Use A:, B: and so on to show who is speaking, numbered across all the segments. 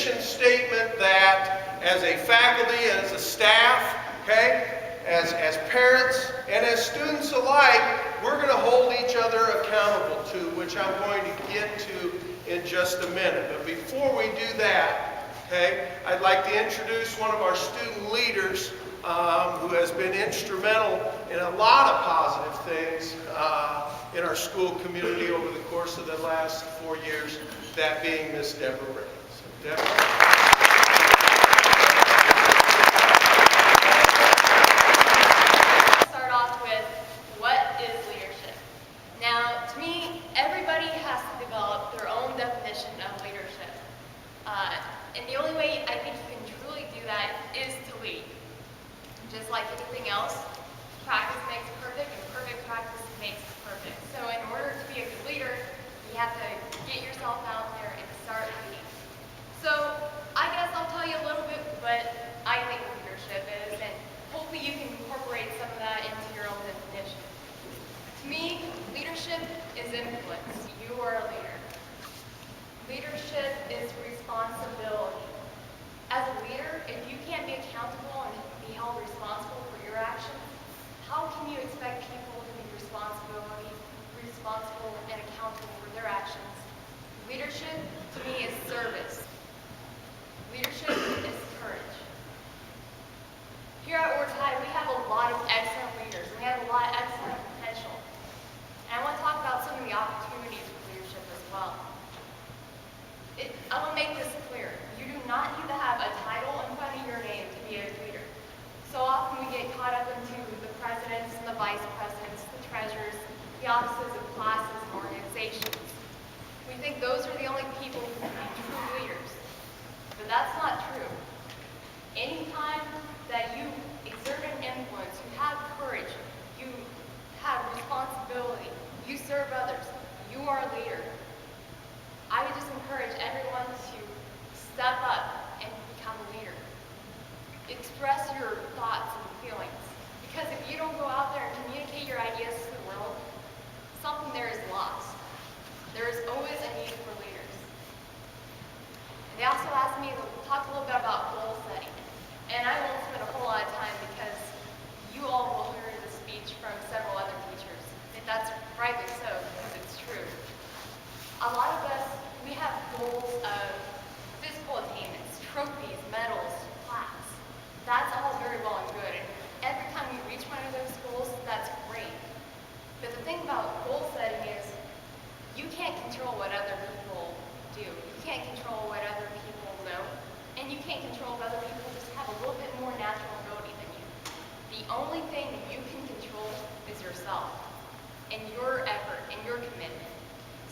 A: mission statement that as a faculty, as a staff, okay, as parents and as students alike, we're going to hold each other accountable to, which I'm going to get to in just a minute. But before we do that, okay, I'd like to introduce one of our student leaders who has been instrumental in a lot of positive things in our school community over the course of the last 4 years, that being Miss Deborah Ray. So, Deborah.
B: And the only way I think you can truly do that is to lead. Just like anything else, practice makes perfect, and perfect practice makes perfect. So in order to be a good leader, you have to get yourself out there and start leading. So I guess I'll tell you a little bit what I think leadership is, and hopefully you can incorporate some of that into your own definition. To me, leadership is influence. You are a leader. Leadership is responsibility. As a leader, if you can't be accountable and be held responsible for your actions, how can you expect people to be responsible and accountable for their actions? Leadership, to me, is service. Leadership is courage. Here at Ord High, we have a lot of excellent leaders, and we have a lot of excellent potential. And I want to talk about some of the opportunities for leadership as well. I want to make this clear. You do not need to have a title in front of your name to be a leader. So often we get caught up into the presidents and the vice presidents, the treasurers, the offices of classes and organizations. We think those are the only people who can be true leaders. But that's not true. Anytime that you exert an influence, you have courage, you have responsibility, you serve others, you are a leader. I would just encourage everyone to step up and become a leader. Express your thoughts and feelings. Because if you don't go out there and communicate your ideas to the world, something there is lost. There is always a need for leaders. And they also asked me to talk a little bit about goal setting. And I won't spend a whole lot of time because you all will hear the speech from several other teachers. And that's rightly so, because it's true. A lot of us, we have goals of physical attainments, trophies, medals, plaques. That's all very well and good. And every time we reach one of those goals, that's great. But the thing about goal setting is you can't control what other people do. You can't control what other people know. And you can't control if other people just have a little bit more natural ability than you. The only thing that you can control is yourself and your effort and your commitment.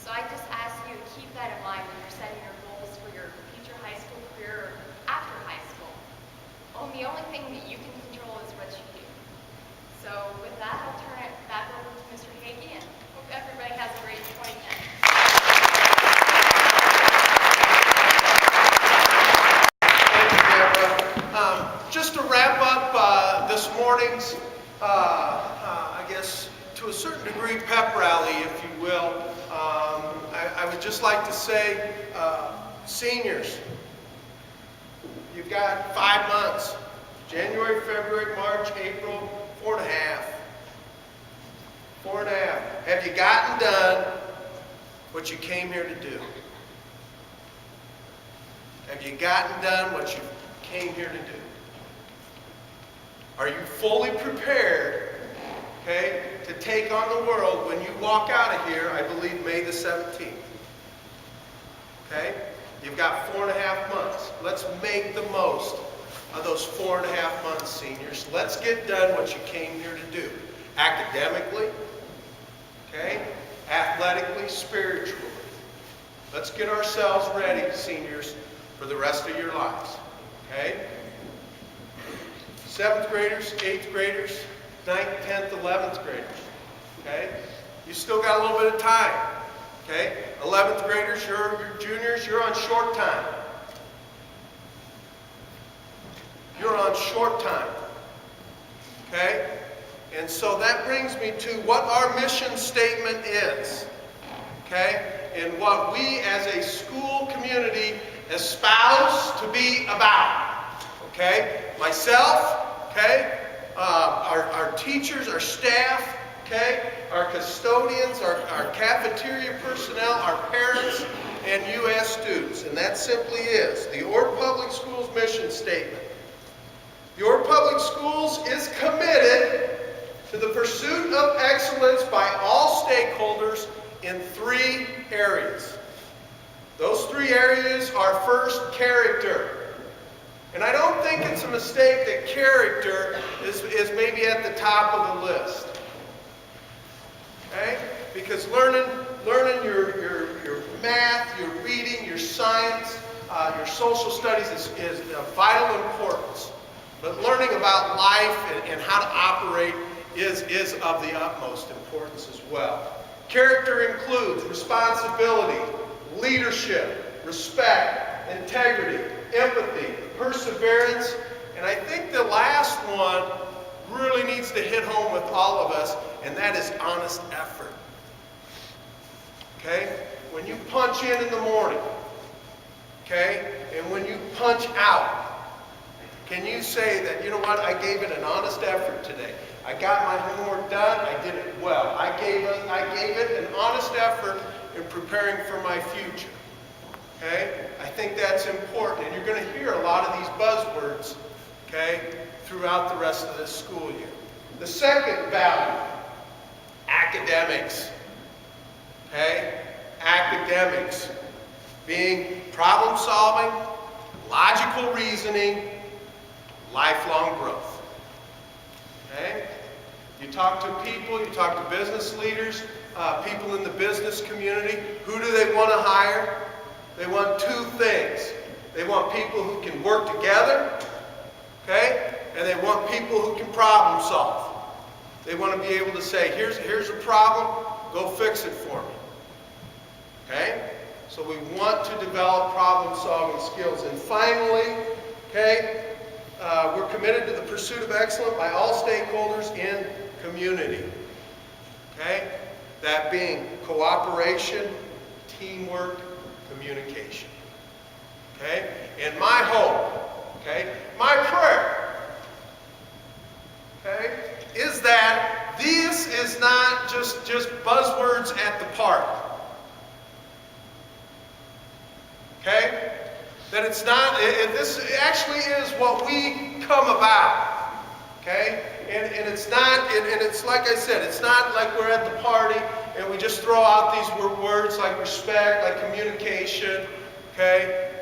B: So I just ask you to keep that in mind when you're setting your goals for your future high school career or after high school. The only thing that you can control is what you do. So with that, I'll turn it back over to Mr. Hagee, and hope everybody has a great 2010.
A: Thank you, Deborah. Just to wrap up this morning's, I guess, to a certain degree, pep rally, if you will, I would just like to say, seniors, you've got 5 months, January, February, March, April, 4.5. 4.5. Have you gotten done what you came here to do? Have you gotten done what you came here to do? Are you fully prepared, okay, to take on the world when you walk out of here, I believe, May the 17th? Okay? You've got 4.5 months. Let's make the most of those 4.5 months, seniors. Let's get done what you came here to do. Academically, okay? Athletically, spiritually. Let's get ourselves ready, seniors, for the rest of your lives. Okay? 7th graders, 8th graders, 9th, 10th, 11th graders. Okay? You still got a little bit of time. Okay? 11th graders, you're juniors, you're on short time. You're on short time. Okay? And so that brings me to what our mission statement is. Okay? And what we as a school community espouse, to be about. Okay? Myself, okay? Our teachers, our staff, okay? Our custodians, our cafeteria personnel, our parents, and you as students. And that simply is the Ord Public Schools mission statement. The Ord Public Schools is committed to the pursuit of excellence by all stakeholders in 3 areas. Those 3 areas are, first, character. And I don't think it's a mistake that character is maybe at the top of the list. Okay? Because learning your math, your reading, your science, your social studies is of vital importance. But learning about life and how to operate is of the utmost importance as well. Character includes responsibility, leadership, respect, integrity, empathy, perseverance, and I think the last one really needs to hit home with all of us, and that is honest effort. Okay? When you punch in the morning, okay, and when you punch out, can you say that, you know what, I gave it an honest effort today. I got my homework done, I did it well. I gave it an honest effort in preparing for my future. Okay? I think that's important, and you're going to hear a lot of these buzzwords, okay, throughout the rest of this school year. The second value, academics. Okay? Academics, being problem solving, logical reasoning, lifelong growth. Okay? You talk to people, you talk to business leaders, people in the business community. Who do they want to hire? They want 2 things. They want people who can work together, okay? And they want people who can problem solve. They want to be able to say, here's a problem, go fix it for me. Okay? So we want to develop problem solving skills. And finally, okay, we're committed to the pursuit of excellence by all stakeholders in community. Okay? That being cooperation, teamwork, communication. Okay? And my hope, okay, my prayer, okay, is that this is not just buzzwords at the park. Okay? That it's not, this actually is what we come about. Okay? And it's not, and it's like I said, it's not like we're at the party and we just throw out these words like respect, like communication, okay,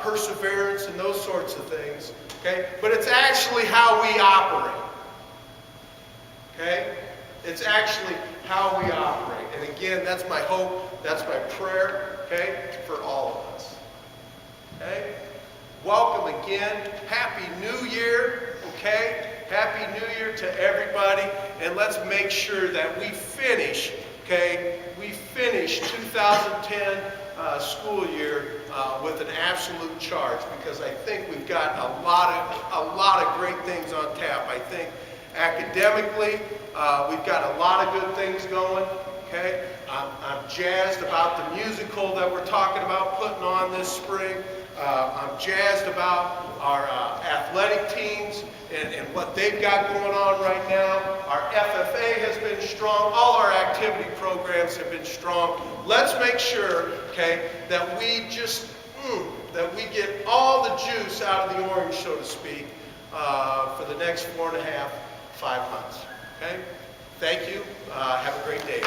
A: perseverance, and those sorts of things. Okay? But it's actually how we operate. Okay? It's actually how we operate. And again, that's my hope, that's my prayer, okay, for all of us. Okay? Welcome again. Happy New Year, okay? Happy New Year to everybody, and let's make sure that we finish, okay? We finish 2010 school year with an absolute charge, because I think we've got a lot of great things on tap. I think academically, we've got a lot of good things going. Okay, I'm jazzed about the musical that we're talking about putting on this spring. I'm jazzed about our athletic teams and what they've got going on right now. Our FFA has been strong. All our activity programs have been strong. Let's make sure, okay, that we just, that we get all the juice out of the orange, so to speak, for the next 4.5, 5 months. Okay? Thank you. Have a great day.